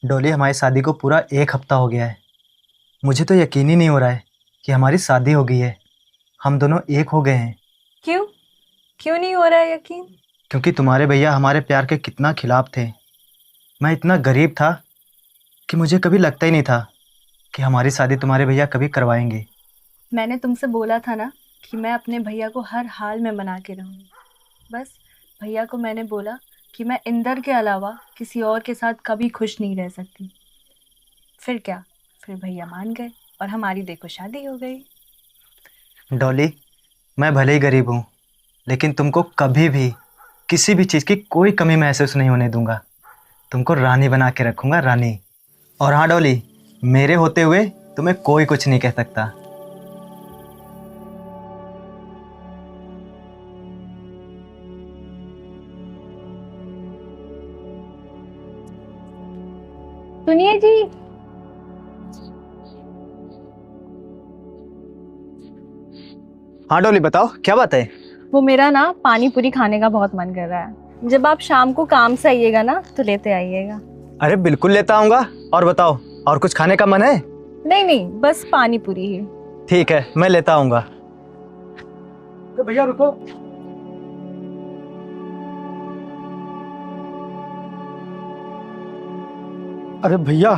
डॉली, हमारी शादी को पूरा 1 हफ्ता हो गया है। मुझे तो यकीन ही नहीं हो रहा है कि हमारी शादी हो गई है। हम दोनों एक हो गए हैं। क्यों क्यों नहीं हो रहा है यकीन? क्योंकि तुम्हारे भैया हमारे प्यार के कितना खिलाफ थे। मैं इतना गरीब था कि मुझे कभी लगता ही नहीं था कि हमारी शादी तुम्हारे भैया कभी करवाएंगे। मैंने तुमसे बोला था ना कि मैं अपने भैया को हर हाल में मना के रहूँगी। बस भैया को मैंने बोला कि मैं इंदर के अलावा किसी और के साथ कभी खुश नहीं रह सकती। फिर क्या, फिर भैया मान गए और हमारी देखो शादी हो गई। डॉली, मैं भले ही गरीब हूँ, लेकिन तुमको कभी भी किसी भी चीज़ की कोई कमी महसूस नहीं होने दूंगा। तुमको रानी बना के रखूंगा, रानी। और हाँ डॉली, मेरे होते हुए तुम्हें कोई कुछ नहीं कह सकता। सुनिए जी। हाँ डॉली, बताओ क्या बात है। वो मेरा ना पानी पूरी खाने का बहुत मन कर रहा है। जब आप शाम को काम से आइएगा ना तो लेते आइएगा। अरे बिल्कुल लेता आऊंगा। और बताओ, और कुछ खाने का मन है? नहीं नहीं, बस पानी पूरी ही। ठीक है, मैं लेता आऊंगा। तो भैया रुको। अरे भैया,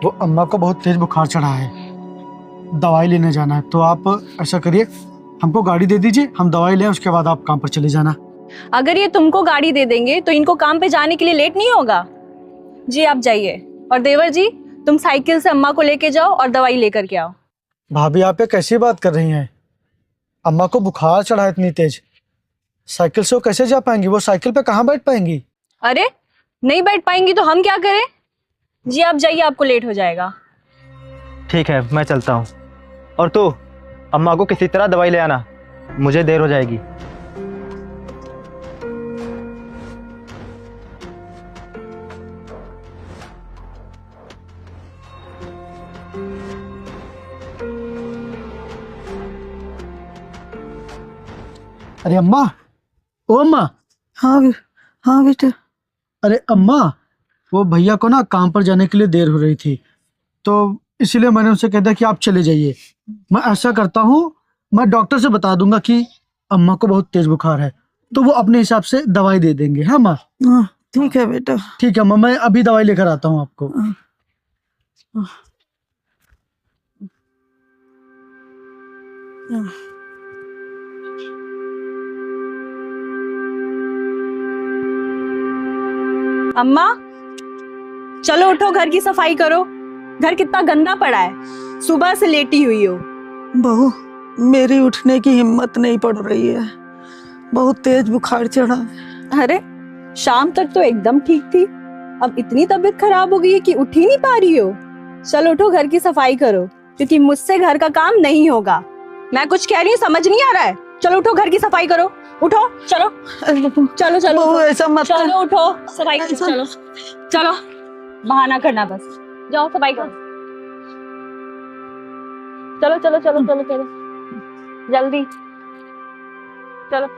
वो अम्मा को बहुत तेज बुखार चढ़ा है, दवाई लेने जाना है। तो आप ऐसा करिए, हमको गाड़ी दे दीजिए, हम दवाई लें, उसके बाद आप काम पर चले जाना। अगर ये तुमको गाड़ी दे देंगे तो इनको काम पे जाने के लिए लेट नहीं होगा। जी आप जाइए। और देवर जी, तुम साइकिल से अम्मा को लेके जाओ और दवाई लेकर के आओ। भाभी, आप ये कैसी बात कर रही हैं? अम्मा को बुखार चढ़ा है इतनी तेज, साइकिल से वो कैसे जा पाएंगी? वो साइकिल पे कहाँ बैठ पाएंगी? अरे नहीं बैठ पाएंगी तो हम क्या करें? जी आप जाइए, आपको लेट हो जाएगा। ठीक है, मैं चलता हूँ। और तू अम्मा को किसी तरह दवाई ले आना, मुझे देर हो जाएगी। अरे अम्मा, ओ अम्मा। हाँ हाँ बेटा। अरे अम्मा, वो भैया को ना काम पर जाने के लिए देर हो रही थी, तो इसीलिए मैंने उनसे कह दिया कि आप चले जाइए। मैं ऐसा करता हूँ, मैं डॉक्टर से बता दूंगा कि अम्मा को बहुत तेज बुखार है, तो वो अपने हिसाब से दवाई दे देंगे। हाँ माँ? हाँ ठीक है बेटा। ठीक है अम्मा, मैं अभी दवाई लेकर आता हूँ आपको। अम्मा चलो उठो, घर की सफाई करो। घर कितना गंदा पड़ा है, सुबह से लेटी हुई हो। बहू, मेरी उठने की हिम्मत नहीं पड़ रही है, बहुत तेज बुखार चढ़ा है। अरे शाम तक तो एकदम ठीक थी, अब इतनी तबीयत खराब हो गई है कि उठ ही नहीं पा रही हो। चलो उठो, घर की सफाई करो, क्योंकि मुझसे घर का काम नहीं होगा। मैं कुछ कह रही हूँ, समझ नहीं आ रहा है? चलो उठो, घर की सफाई करो। उठो चलो चलो चलो। बहू ऐसा मत कर। चलो उठो, सफाई करो। चलो चलो, बहाना करना बस। जाओ सफाई करो। चलो चलो चलो चलो चलो जल्दी चलो।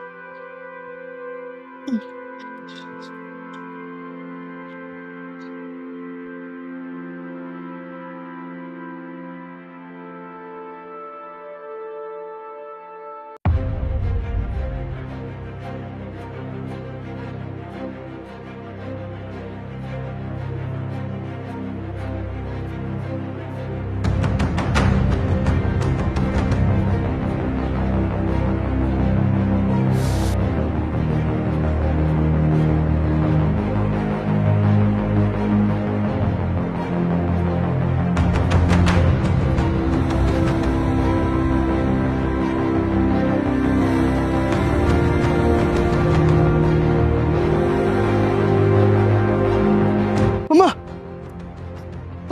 अम्मा,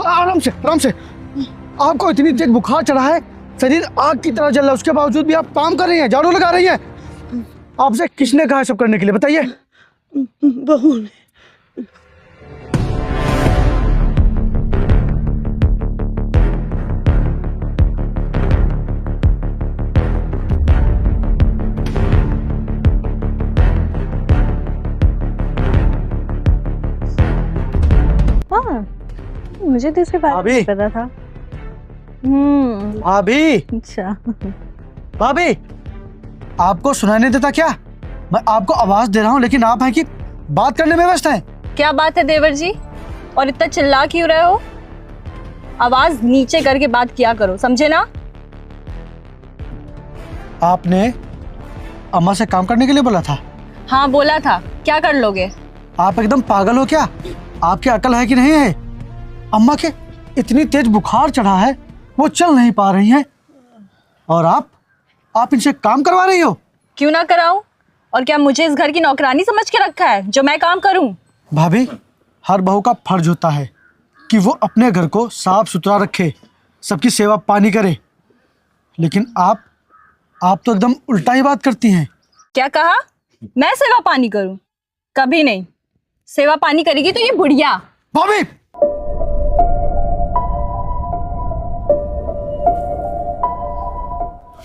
आराम से आराम से। आपको इतनी तेज बुखार चढ़ा है, शरीर आग की तरह जल रहा है, उसके बावजूद भी आप काम कर रही हैं, झाड़ू लगा रही हैं। आपसे किसने कहा सब करने के लिए, बताइए? बहू ने। मुझे तो इसके बारे में भाभी। नहीं पता था। भाभी, अच्छा। भाभी, आपको सुनाई नहीं देता क्या? मैं आपको आवाज दे रहा हूँ लेकिन आप हैं कि बात करने में व्यस्त हैं। क्या बात है देवर जी, और इतना चिल्ला क्यों रहे हो? आवाज नीचे करके बात किया करो, समझे ना? आपने अम्मा से काम करने के लिए बोला था? हाँ बोला था, क्या कर लोगे? आप एकदम पागल हो क्या? आपकी अकल है कि नहीं है? अम्मा के इतनी तेज बुखार चढ़ा है, वो चल नहीं पा रही हैं, और आप इनसे काम करवा रही हो? क्यों ना कराऊं? और क्या मुझे इस घर की नौकरानी समझ के रखा है जो मैं काम करूं? भाभी, हर बहू का फर्ज होता है कि वो अपने घर को साफ सुथरा रखे, सबकी सेवा पानी करे, लेकिन आप तो एकदम उल्टा ही बात करती हैं। क्या कहा? मैं सेवा पानी करूं? कभी नहीं। सेवा पानी करेगी तो ये बुढ़िया। भाभी,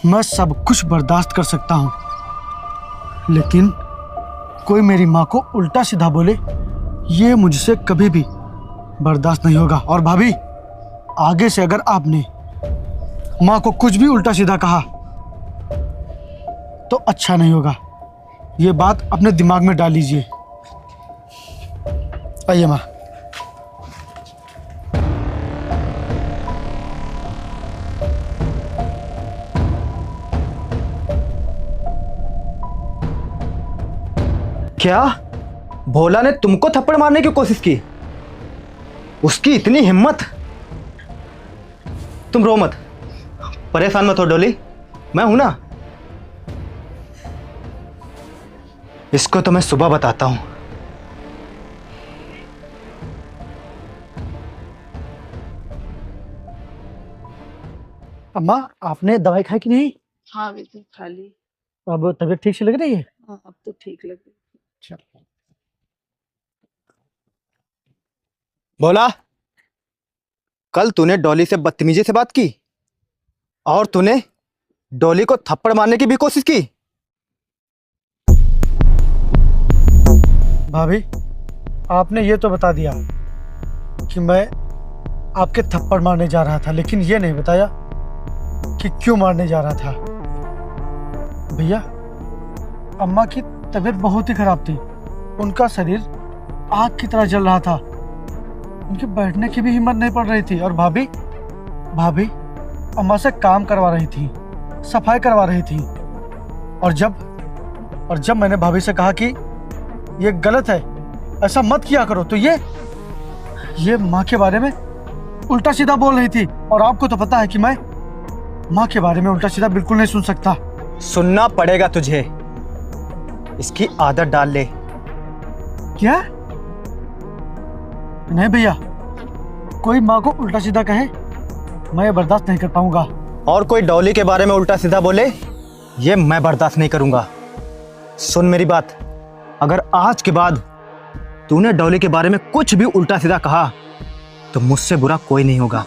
मैं सब कुछ बर्दाश्त कर सकता हूं, लेकिन कोई मेरी माँ को उल्टा सीधा बोले, ये मुझसे कभी भी बर्दाश्त नहीं होगा। और भाभी, आगे से अगर आपने माँ को कुछ भी उल्टा सीधा कहा तो अच्छा नहीं होगा। ये बात अपने दिमाग में डाल लीजिए। आइए माँ। क्या भोला ने तुमको थप्पड़ मारने की कोशिश की? उसकी इतनी हिम्मत! तुम रो मत, परेशान मत हो डोली, मैं हूं ना। इसको तो मैं सुबह बताता हूं। अम्मा, आपने दवाई खाई कि नहीं? हाँ बेटे, खा ली। अब तबीयत ठीक से लग रही है? हाँ, अब तो ठीक लग रही। भोला, कल तूने डॉली से बदतमीजी से बात की और तूने डॉली को थप्पड़ मारने की भी कोशिश की। भाभी, आपने ये तो बता दिया कि मैं आपके थप्पड़ मारने जा रहा था, लेकिन ये नहीं बताया कि क्यों मारने जा रहा था। भैया, अम्मा की तबीयत बहुत ही खराब थी, उनका शरीर आग की तरह जल रहा था, उनके बैठने की भी हिम्मत नहीं पड़ रही थी। और भाभी अम्मा से काम करवा रही थी, सफाई करवा रही थी, और जब मैंने भाभी से कहा कि ये गलत है, ऐसा मत किया करो, तो ये माँ के बारे में उल्टा सीधा बोल रही थी। और आपको तो पता है कि मैं माँ के बारे में उल्टा सीधा बिल्कुल नहीं सुन सकता। सुनना पड़ेगा तुझे, इसकी आदत डाल ले। क्या? नहीं भैया, कोई माँ को उल्टा सीधा कहे मैं ये बर्दाश्त नहीं कर पाऊंगा। और कोई डॉली के बारे में उल्टा सीधा बोले, ये मैं बर्दाश्त नहीं करूंगा। सुन मेरी बात, अगर आज के बाद तूने डॉली के बारे में कुछ भी उल्टा सीधा कहा तो मुझसे बुरा कोई नहीं होगा।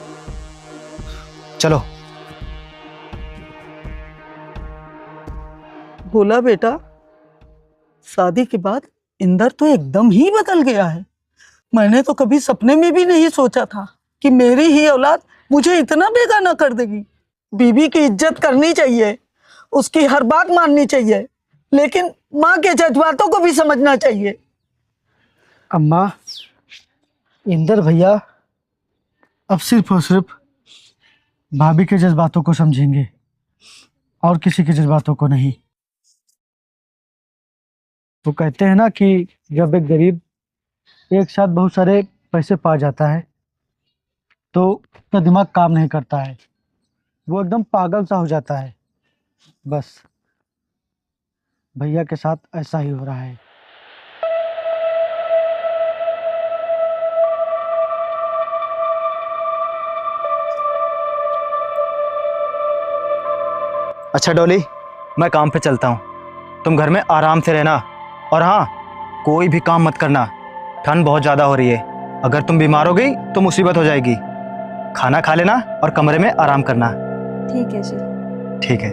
चलो। बोला बेटा, शादी के बाद इंदर तो एकदम ही बदल गया है। मैंने तो कभी सपने में भी नहीं सोचा था कि मेरी ही औलाद मुझे इतना बेगाना कर देगी। बीवी की इज्जत करनी चाहिए, उसकी हर बात माननी चाहिए, लेकिन माँ के जज्बातों को भी समझना चाहिए। अम्मा, इंदर भैया अब सिर्फ और सिर्फ भाभी के जज्बातों को समझेंगे और किसी के जज्बातों को नहीं। वो कहते हैं ना कि जब एक गरीब एक साथ बहुत सारे पैसे पा जाता है तो उसका दिमाग काम नहीं करता है, वो एकदम पागल सा हो जाता है। बस भैया के साथ ऐसा ही हो रहा है। अच्छा डॉली, मैं काम पे चलता हूँ, तुम घर में आराम से रहना। और हाँ, कोई भी काम मत करना, ठंड बहुत ज़्यादा हो रही है। अगर तुम बीमार हो गई तो मुसीबत हो जाएगी। खाना खा लेना और कमरे में आराम करना। ठीक है जी। ठीक है।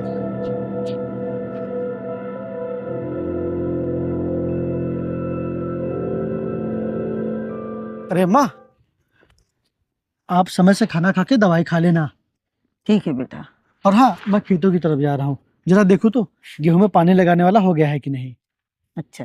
अरे अम्मा, आप समय से खाना खा के दवाई खा लेना। ठीक है बेटा। और हाँ, मैं खेतों की तरफ जा रहा हूँ, जरा देखो तो गेहूं में पानी लगाने वाला हो गया है कि नहीं। अच्छा।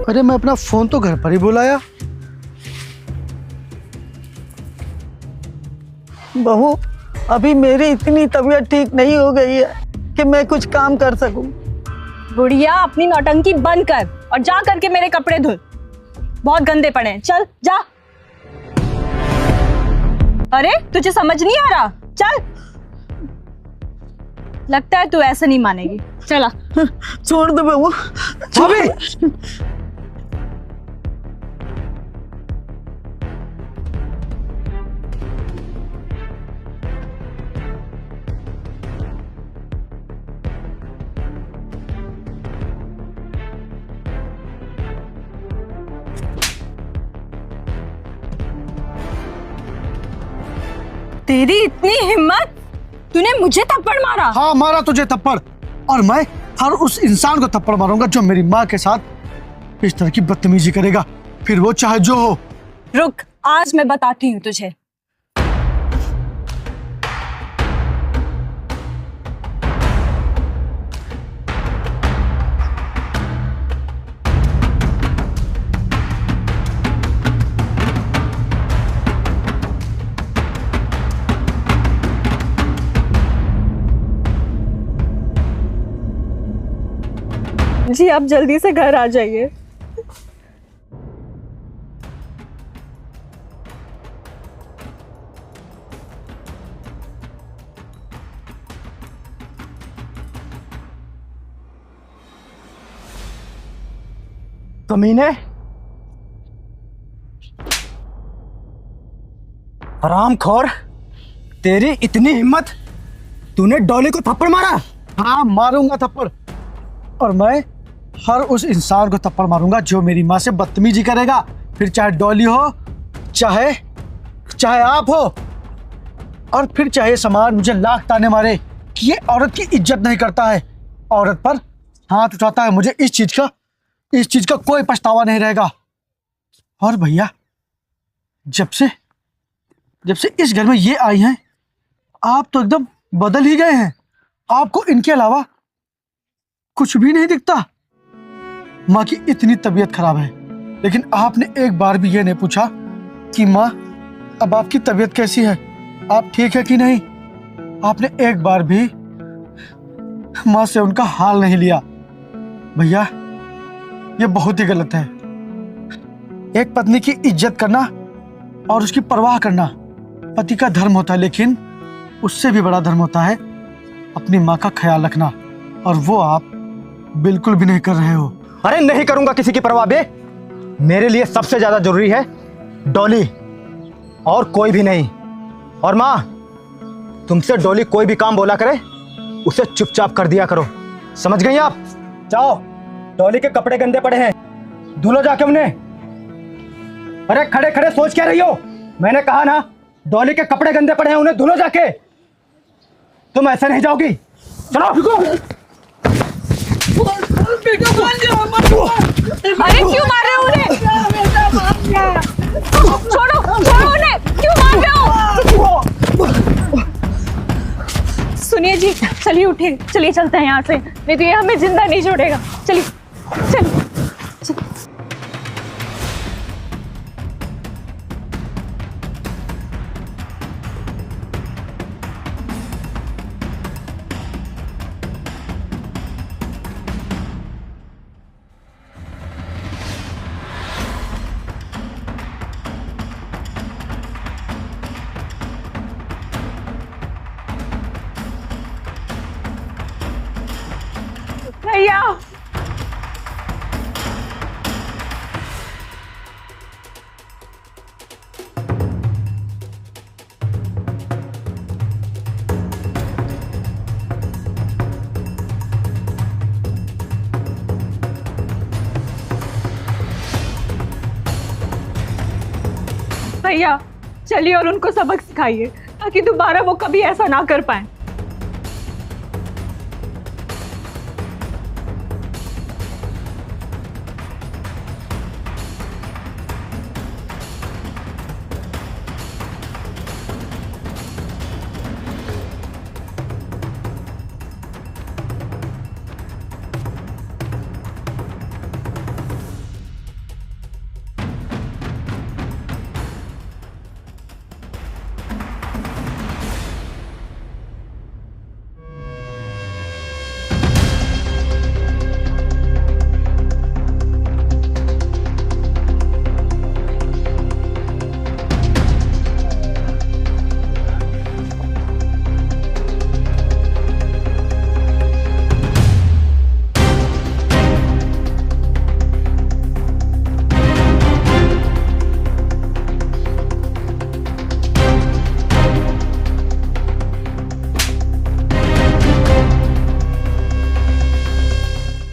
अरे मैं अपना फोन तो घर पर ही बुलाया। बहू, अभी मेरी इतनी तबीयत ठीक नहीं हो गई है कि मैं कुछ काम कर सकूं। बुढ़िया, अपनी नौटंकी बंद कर और जा करके मेरे कपड़े धुल, बहुत गंदे पड़े हैं। चल जा। अरे तुझे समझ नहीं आ रहा? चल। लगता है तू ऐसे नहीं मानेगी। चला। छोड़ दो बहू। भाभी! तेरी इतनी हिम्मत, तूने मुझे थप्पड़ मारा? हाँ, मारा तुझे थप्पड़, और मैं हर उस इंसान को थप्पड़ मारूंगा जो मेरी माँ के साथ इस तरह की बदतमीजी करेगा, फिर वो चाहे जो हो। रुक, आज मैं बताती हूँ तुझे। जी आप जल्दी से घर आ जाइए। कमीने, हरामखोर, तेरी इतनी हिम्मत, तूने डॉली को थप्पड़ मारा? हाँ, मारूंगा थप्पड़, और मैं हर उस इंसान को थप्पड़ मारूंगा जो मेरी माँ से बदतमीजी करेगा, फिर चाहे डॉली हो, चाहे चाहे आप हो, और फिर चाहे समाज मुझे लाख ताने मारे कि ये औरत की इज्जत नहीं करता है, औरत पर हाथ उठाता है। मुझे इस चीज का कोई पछतावा नहीं रहेगा। और भैया, जब से इस घर में ये आई हैं, आप तो एकदम बदल ही गए हैं। आपको इनके अलावा कुछ भी नहीं दिखता। माँ की इतनी तबीयत खराब है, लेकिन आपने एक बार भी ये नहीं पूछा कि माँ, अब आपकी तबीयत कैसी है, आप ठीक है कि नहीं। आपने एक बार भी माँ से उनका हाल नहीं लिया। भैया, ये बहुत ही गलत है। एक पत्नी की इज्जत करना और उसकी परवाह करना पति का धर्म होता है, लेकिन उससे भी बड़ा धर्म होता है अपनी माँ का ख्याल रखना, और वो आप बिल्कुल भी नहीं कर रहे हो। अरे नहीं करूंगा किसी की परवाह बे। मेरे लिए सबसे ज्यादा जरूरी है डॉली, और कोई भी नहीं। और माँ, तुमसे डॉली कोई भी काम बोला करे उसे चुपचाप कर दिया करो, समझ गई आप? जाओ, डॉली के कपड़े गंदे पड़े हैं, धुलो जाके उन्हें। अरे खड़े खड़े सोच क्या रही हो? मैंने कहा ना, डॉली के कपड़े गंदे पड़े हैं, उन्हें धुलो जाके। तुम ऐसे नहीं जाओगी। चलो। अरे क्यों मार रहे हो उन्हें? छोड़ो छोड़ो उन्हें, क्यों मार रहे हो? सुनिए जी, चलिए उठिए, चलिए चलते हैं यहाँ से, नहीं तो ये हमें जिंदा नहीं छोड़ेगा। चलिए चलिए। भैया, भैया चलिए और उनको सबक सिखाइए ताकि दोबारा वो कभी ऐसा ना कर पाए।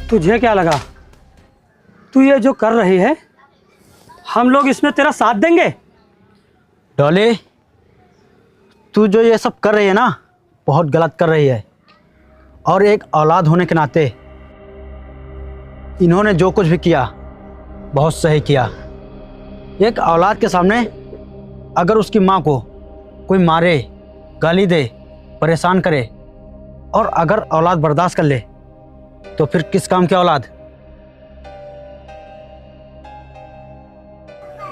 तुझे क्या लगा तू ये जो कर रही है हम लोग इसमें तेरा साथ देंगे? डॉली, तू जो ये सब कर रही है ना, बहुत गलत कर रही है। और एक औलाद होने के नाते इन्होंने जो कुछ भी किया बहुत सही किया। एक औलाद के सामने अगर उसकी माँ को कोई मारे, गाली दे, परेशान करे और अगर औलाद बर्दाश्त कर ले तो फिर किस काम की औलाद।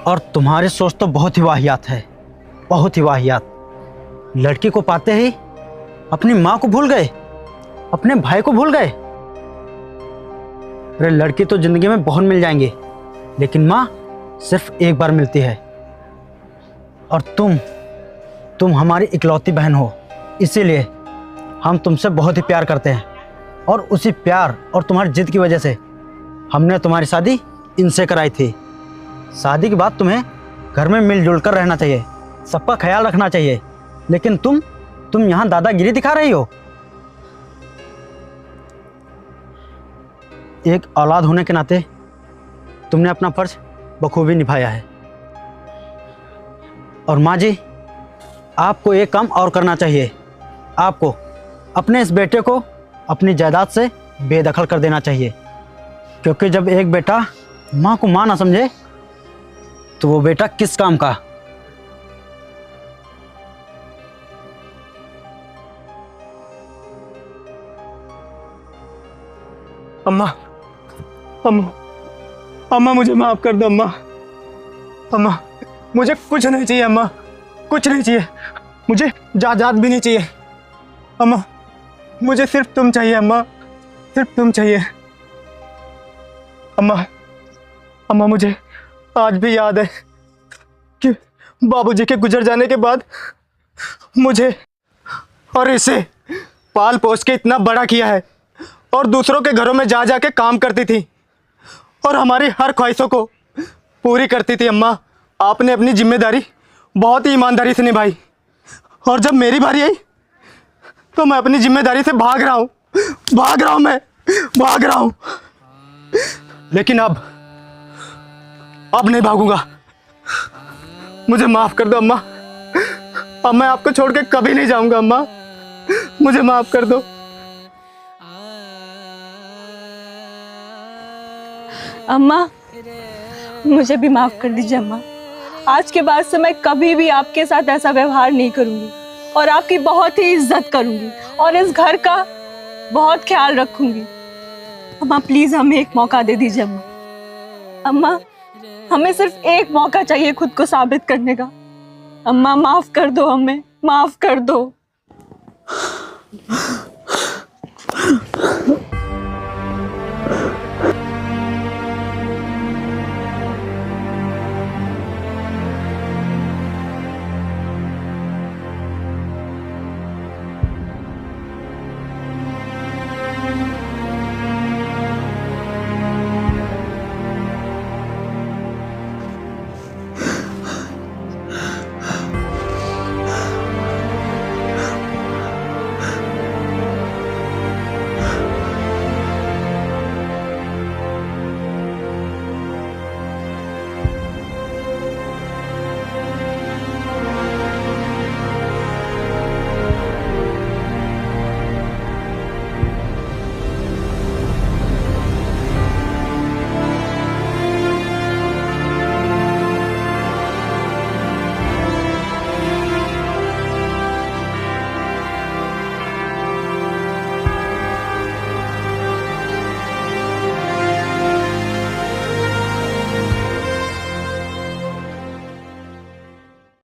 और तुम्हारी सोच तो बहुत ही वाहियात है, बहुत ही वाहियात। लड़की को पाते ही अपनी माँ को भूल गए, अपने भाई को भूल गए। अरे लड़की तो जिंदगी में बहुत मिल जाएंगी, लेकिन माँ सिर्फ एक बार मिलती है। और तुम हमारी इकलौती बहन हो, इसीलिए हम तुमसे बहुत ही प्यार करते हैं। और उसी प्यार और तुम्हारी जिद की वजह से हमने तुम्हारी शादी इनसे कराई थी। शादी के बाद तुम्हें घर में मिलजुल कर रहना चाहिए, सबका ख्याल रखना चाहिए, लेकिन तुम यहाँ दादागिरी दिखा रही हो। एक औलाद होने के नाते तुमने अपना फर्ज बखूबी निभाया है। और माँ जी, आपको एक काम और करना चाहिए। आपको अपने इस बेटे को अपनी जायदाद से बेदखल कर देना चाहिए, क्योंकि जब एक बेटा माँ को माँ ना समझे तो वो बेटा किस काम का। अम्मा, अम्मा, अम्मा मुझे माफ कर दो अम्मा। अम्मा मुझे कुछ नहीं चाहिए अम्मा, कुछ नहीं चाहिए। मुझे जायदाद भी नहीं चाहिए अम्मा, मुझे सिर्फ तुम चाहिए अम्मा, सिर्फ तुम चाहिए अम्मा। अम्मा मुझे आज भी याद है कि बाबूजी के गुजर जाने के बाद मुझे और इसे पाल पोस के इतना बड़ा किया है और दूसरों के घरों में जा जा के काम करती थी और हमारी हर ख्वाहिशों को पूरी करती थी। अम्मा आपने अपनी जिम्मेदारी बहुत ही ईमानदारी से निभाई और जब मेरी बारी आई तो मैं अपनी जिम्मेदारी से भाग रहा हूँ, मैं भाग रहा हूँ। लेकिन अब नहीं भागूंगा। मुझे माफ कर दो अम्मा, अब मैं आपको छोड़ के कभी नहीं जाऊंगा अम्मा, मुझे माफ कर दो। अम्मा मुझे भी माफ कर दीजिए अम्मा। आज के बाद से मैं कभी भी आपके साथ ऐसा व्यवहार नहीं करूंगी और आपकी बहुत ही इज्जत करूंगी और इस घर का बहुत ख्याल रखूंगी। अम्मा प्लीज हमें एक मौका दे दीजिए अम्मा। अम्मा हमें सिर्फ एक मौका चाहिए खुद को साबित करने का। अम्मा माफ कर दो, हमें माफ कर दो।